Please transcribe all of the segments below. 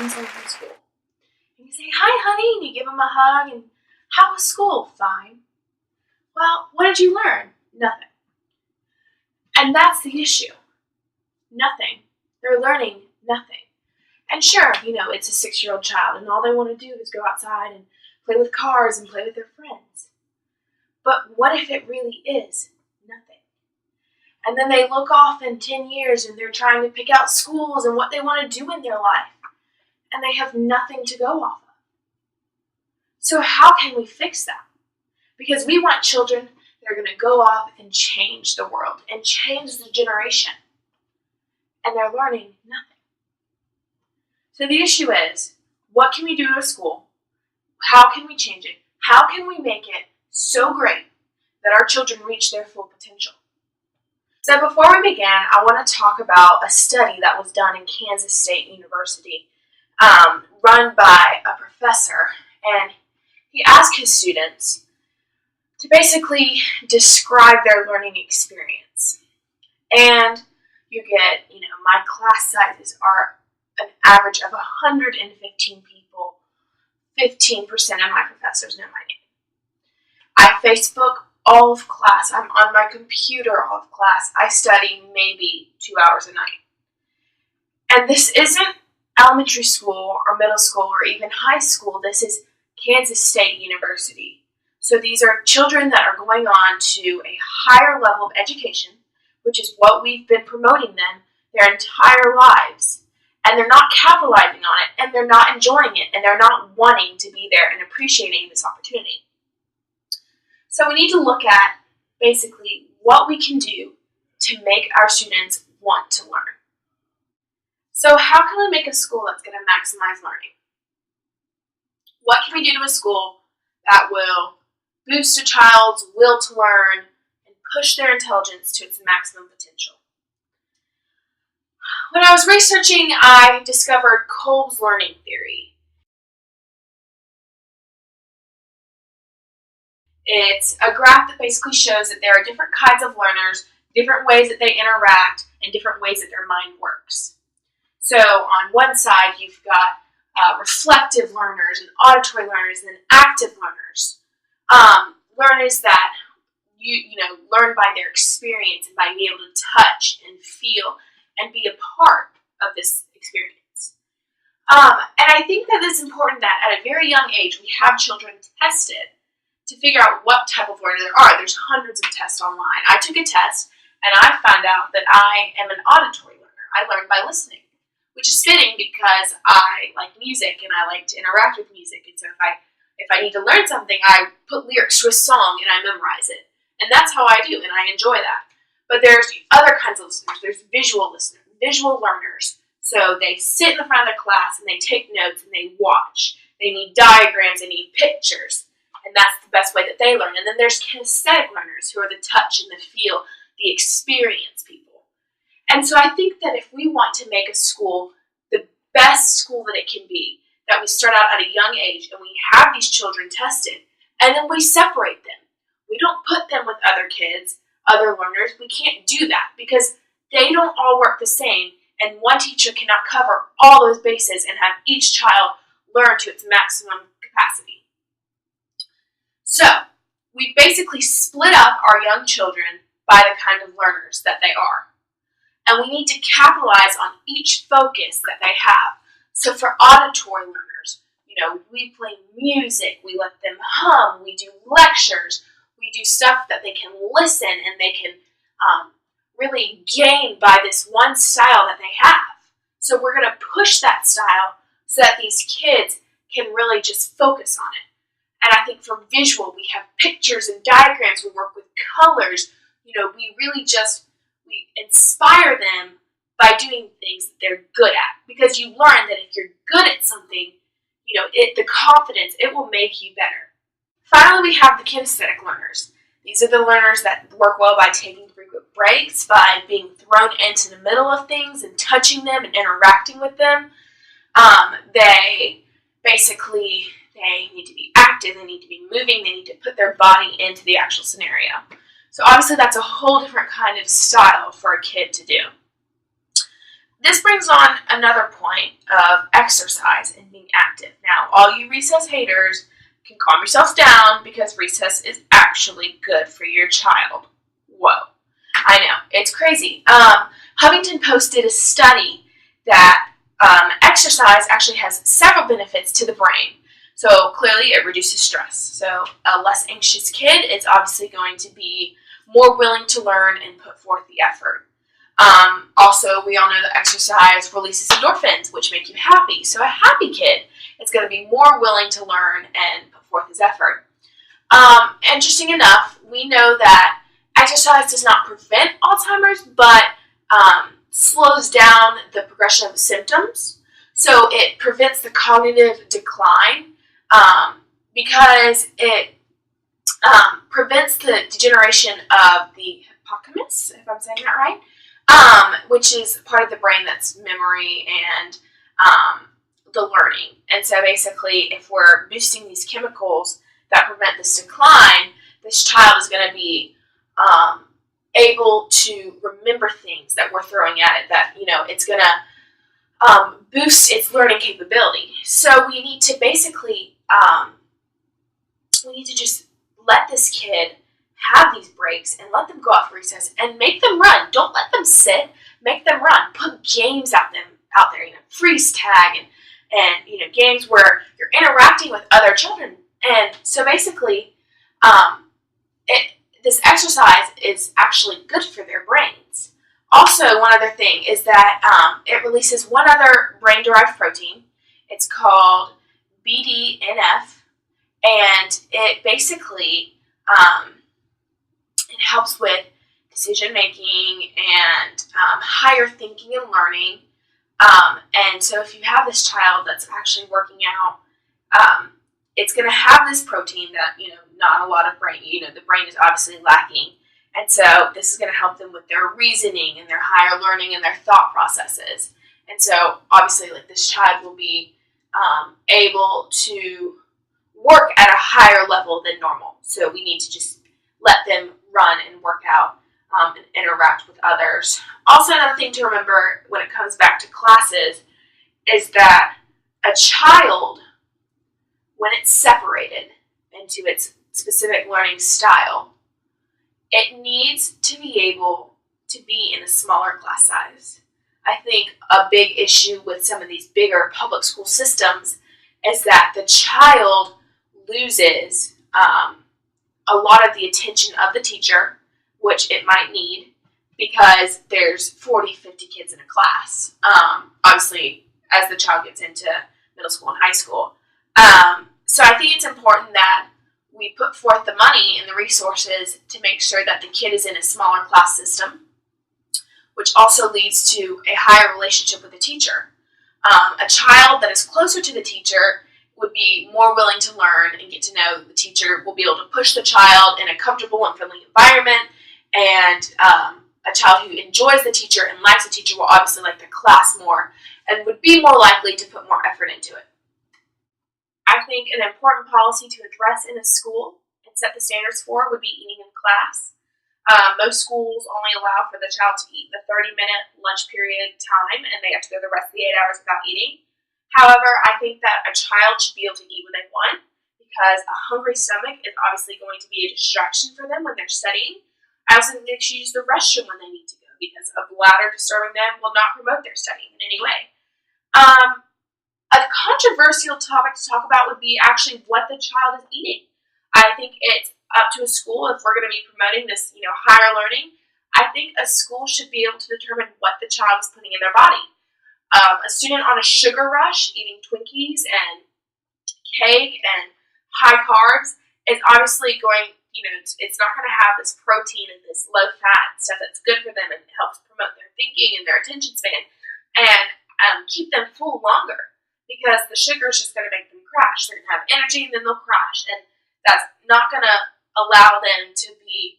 comes home from school. And you say, "Hi, honey," and you give him a hug, and "How was school?" "Fine." "Well, what did you learn?" "Nothing." And that's the issue. Nothing. They're learning nothing. And sure, it's a 6-year-old child, and all they want to do is go outside and play with cars and play with their friends. But what if it really is nothing? And then they look off in 10 years, and they're trying to pick out schools and what they want to do in their life, and they have nothing to go off of. So how can we fix that? Because we want children that are going to go off and change the world and change the generation. And they're learning nothing. So the issue is, what can we do to a school? How can we change it? How can we make it so great that our children reach their full potential? So before we begin, I want to talk about a study that was done in Kansas State University, run by a professor, and he asked his students to basically describe their learning experience. And you get, my class sizes are an average of 115 people. 15% of my professors know my name. I Facebook all of class. I'm on my computer all of class. I study maybe 2 hours a night. And this isn't elementary school or middle school or even high school. This is Kansas State University. So these are children that are going on to a higher level of education, which is what we've been promoting them their entire lives. And they're not capitalizing on it, and they're not enjoying it, and they're not wanting to be there and appreciating this opportunity. So we need to look at basically what we can do to make our students want to learn. So how can we make a school that's going to maximize learning? What can we do to a school that will boost a child's will to learn and push their intelligence to its maximum potential? When I was researching, I discovered Kolb's learning theory. It's a graph that basically shows that there are different kinds of learners, different ways that they interact, and different ways that their mind works. So on one side, you've got reflective learners and auditory learners and then active learners. Learners that learn by their experience and by being able to touch and feel and be a part of this experience. And I think that it's important that at a very young age we have children tested to figure out what type of learner there are. There's hundreds of tests online. I took a test and I found out that I am an auditory learner. I learn by listening, which is fitting because I like music and I like to interact with music. And so if I need to learn something, I put lyrics to a song and I memorize it. And that's how I do, and I enjoy that. But there's other kinds of listeners. There's visual learners. So they sit in the front of the class and they take notes and they watch. They need diagrams, they need pictures. And that's the best way that they learn. And then there's kinesthetic learners who are the touch and the feel, the experience people. And so I think that if we want to make a school the best school that it can be, that we start out at a young age and we have these children tested and then we separate them. We don't put them with other kids, other learners. We can't do that because they don't all work the same, and one teacher cannot cover all those bases and have each child learn to its maximum capacity. So we basically split up our young children by the kind of learners that they are. And we need to capitalize on each focus that they have. So for auditory learners, we play music, we let them hum, we do lectures, we do stuff that they can listen and they can really gain by this one style that they have. So we're going to push that style so that these kids can really just focus on it. And I think for visual, we have pictures and diagrams, we work with colors, we really we inspire them by doing things that they're good at. Because you learn that if you're good at something, the confidence, it will make you better. Finally, we have the kinesthetic learners. These are the learners that work well by taking frequent breaks, by being thrown into the middle of things and touching them and interacting with them. They need to be active, they need to be moving, they need to put their body into the actual scenario. So obviously that's a whole different kind of style for a kid to do. This brings on another point of exercise and being active. Now, all you recess haters can calm yourselves down because recess is actually good for your child. Whoa. I know, it's crazy. Huffington Post did a study that exercise actually has several benefits to the brain. So clearly it reduces stress. So a less anxious kid is obviously going to be more willing to learn and put forth the effort. Also, we all know that exercise releases endorphins, which make you happy. So a happy kid is going to be more willing to learn and put forth his effort. Interesting enough, we know that exercise does not prevent Alzheimer's, but slows down the progression of the symptoms. So it prevents the cognitive decline because it prevents the degeneration of the hippocampus, if I'm saying that right, which is part of the brain that's memory and the learning. And so basically, if we're boosting these chemicals that prevent this decline, this child is going to be able to remember things that we're throwing at it, that, it's going to boost its learning capability. So we need to basically, just let this kid have these breaks and let them go out for recess and make them run. Don't let them sit. Make them run. Put games out there, freeze tag and games where you're interacting with other children. And so basically, this exercise is actually good for their brains. Also, one other thing is that it releases one other brain-derived protein. It's called BDNF, and it basically it helps with decision making and higher thinking and learning. And so, if you have this child that's actually working out, it's going to have this protein that not a lot of brain. The brain is obviously lacking. And so this is going to help them with their reasoning and their higher learning and their thought processes. And so obviously, this child will be able to work at a higher level than normal. So we need to just let them run and work out and interact with others. Also, another thing to remember when it comes back to classes is that a child, when it's separated into its specific learning style, it needs to be able to be in a smaller class size. I think a big issue with some of these bigger public school systems is that the child loses a lot of the attention of the teacher, which it might need, because there's 40, 50 kids in a class. Obviously, as the child gets into middle school and high school. So I think it's important that we put forth the money and the resources to make sure that the kid is in a smaller class system, which also leads to a higher relationship with the teacher. A child that is closer to the teacher would be more willing to learn and get to know the teacher, will be able to push the child in a comfortable and friendly environment, and a child who enjoys the teacher and likes the teacher will obviously like the class more and would be more likely to put more effort into it. I think an important policy to address in a school and set the standards for would be eating in class. Most schools only allow for the child to eat the 30-minute lunch period time, and they have to go the rest of the 8 hours without eating. However, I think that a child should be able to eat when they want, because a hungry stomach is obviously going to be a distraction for them when they're studying. I also think they should use the restroom when they need to go, because a bladder disturbing them will not promote their studying in any way. A controversial topic to talk about would be actually what the child is eating. I think it's up to a school if we're going to be promoting this, higher learning. I think a school should be able to determine what the child is putting in their body. A student on a sugar rush, eating Twinkies and cake and high carbs, is obviously going, it's not going to have this protein and this low fat stuff that's good for them and helps promote their thinking and their attention span and keep them full longer, because the sugar is just going to make them crash. They're going to have energy and then they'll crash, and that's not going to allow them to be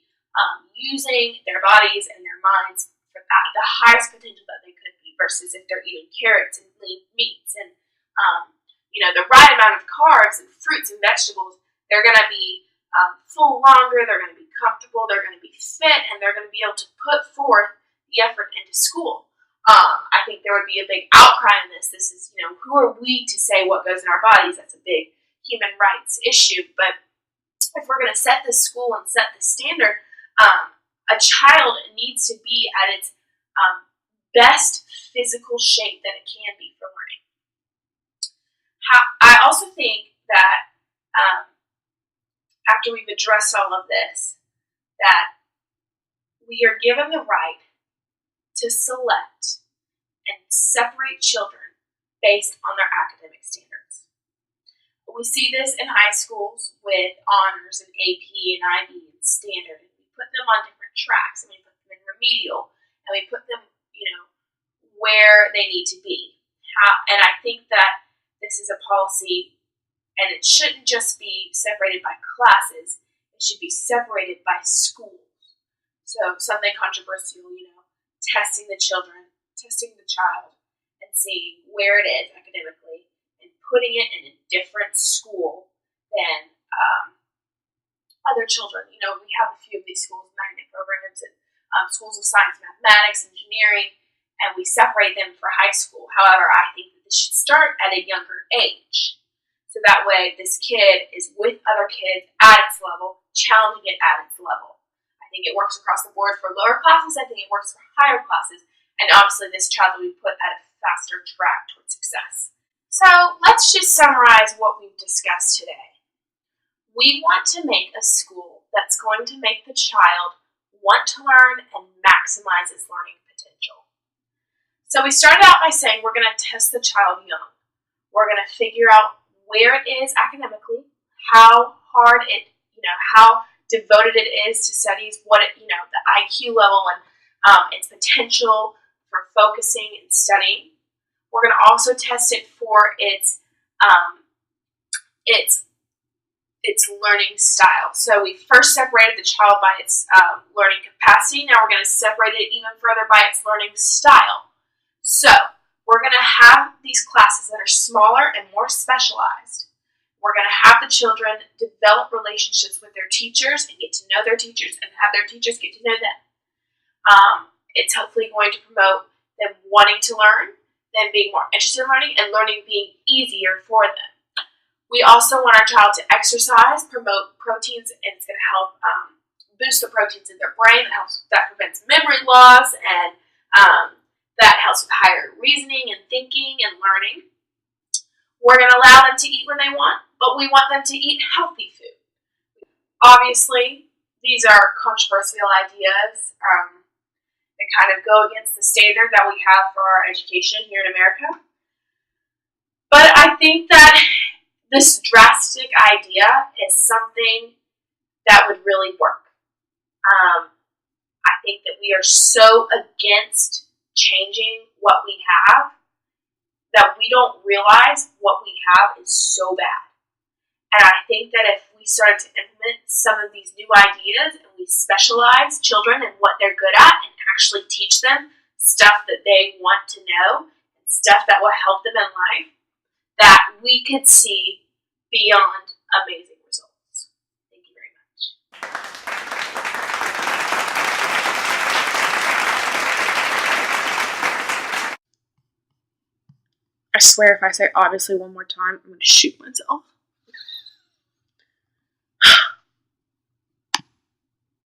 using their bodies and their minds at the highest potential that they could be, versus if they're eating carrots and lean meats and the right amount of carbs and fruits and vegetables. They're going to be full longer, they're going to be comfortable, they're going to be fit, and they're going to be able to put forth the effort into school. I think there would be a big outcry on this. This is, who are we to say what goes in our bodies? That's a big human rights issue. But if we're going to set the school and set the standard, a child needs to be at its best physical shape that it can be for learning. I also think that after we've addressed all of this, that we are given the right to select and separate children based on their academic standards. We see this in high schools with honors and AP and IB and standard, and we put them on different tracks, and we put them in remedial, and we put them, where they need to be. And I think that this is a policy, and it shouldn't just be separated by classes, it should be separated by schools. So something controversial, testing the children, testing the child, and seeing where it is academically, and putting it in a different school than other children. We have a few of these schools, magnet programs, and schools of science, mathematics, engineering, and we separate them for high school. However, I think that this should start at a younger age. So that way, this kid is with other kids at its level, challenging it at its level. I think it works across the board for lower classes. I think it works for higher classes. And obviously, this child will be put at a faster track towards success. So let's just summarize what we've discussed today. We want to make a school that's going to make the child want to learn and maximize its learning potential. So we started out by saying we're going to test the child young. We're going to figure out where it is academically, how hard it, how devoted it is to studies, what it, the IQ level and its potential for focusing and studying. We're going to also test it for its learning style. So we first separated the child by its learning capacity. Now we're going to separate it even further by its learning style. So we're going to have these classes that are smaller and more specialized. We're going to have the children develop relationships with their teachers and get to know their teachers and have their teachers get to know them. It's hopefully going to promote them wanting to learn, them being more interested in learning, and learning being easier for them. We also want our child to exercise, promote proteins, and it's going to help boost the proteins in their brain. That prevents memory loss, and that helps with higher reasoning and thinking and learning. We're going to allow them to eat when they want, but we want them to eat healthy food. Obviously, these are controversial ideas. They kind of go against the standard that we have for our education here in America. But I think that this drastic idea is something that would really work. I think that we are so against changing what we have that we don't realize what we have is so bad. And I think that if we started to implement some of these new ideas and we specialize children in what they're good at and actually teach them stuff that they want to know and stuff that will help them in life, that we could see beyond amazing results. Thank you very much. I swear if I say obviously one more time, I'm going to shoot myself.